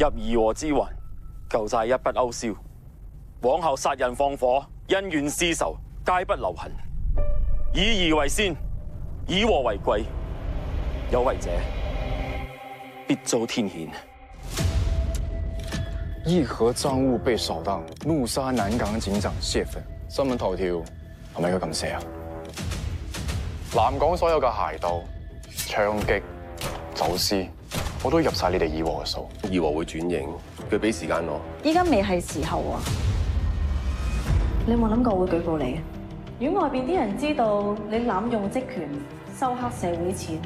入義和之環，舊債一筆勾銷。往後殺人放火、恩怨私仇，皆不留痕。以義為先，以和為貴。有為者，必遭天譴。義和贓物被掃蕩，怒殺南港警長泄憤。新聞頭條係咪應該咁寫啊？南港所有嘅械鬥、槍擊、走私，我都入晒你哋義和嘅數。義和會轉型，佢俾時間我。依家未係時候啊！你有冇諗過會舉報你？如果外邊啲人知道你濫用職權、收黑社會錢、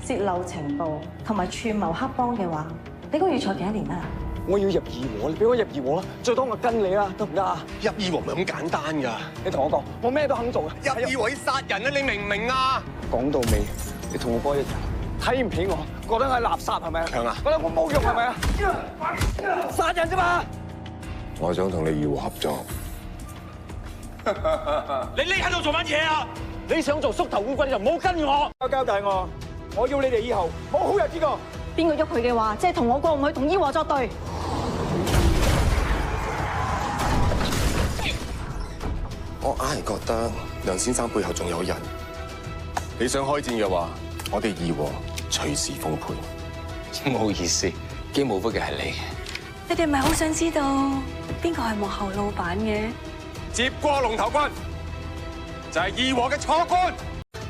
洩漏情報同埋串謀黑幫嘅話，你估要坐幾多年啊？我要入義和，你俾我入義和啦，最多我跟你啦，得唔得啊？入義和唔係咁簡單㗎。你同我講，我咩都肯做嘅。入義和要殺人啊！你明唔明啊？講到尾，你同我哥一樣，睇唔起我，覺得我係垃圾係咪啊？強啊！覺得我冇用係咪啊？殺人啫嘛！我想同你義和合作。你匿喺度做乜嘢啊？你想做縮頭烏龜就唔好跟我。交代我要你哋以後冇好日子過。邊個喐佢嘅話，即係同我過唔去，同義和作對。我硬係覺得梁先生背後仲有人。你想開戰嘅話，我哋義和隨時奉陪。唔好意思，機務部嘅係你。你哋咪好想知道邊個係幕後老闆嘅？接過龍頭軍就係義和嘅錯官。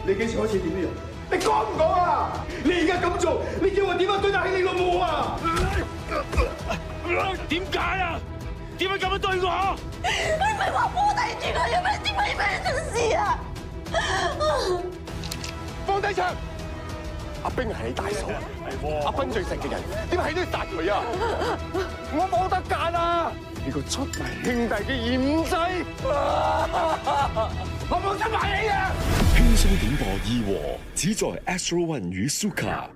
你幾時開始點呢樣？你講唔講啊？你而家咁做，你叫我點樣對得起你老母啊？點解啊？點解咁樣對我？你唔係話放低住佢，有咩點解要俾你出事啊？放低槍！阿冰係你大嫂，阿斌最錫嘅人，點解都要殺佢啊？我冇得揀啊！呢個出賣兄弟嘅嫌仔，我冇得埋你啊！輕鬆點播義和，只在 Astro One 與 Suka。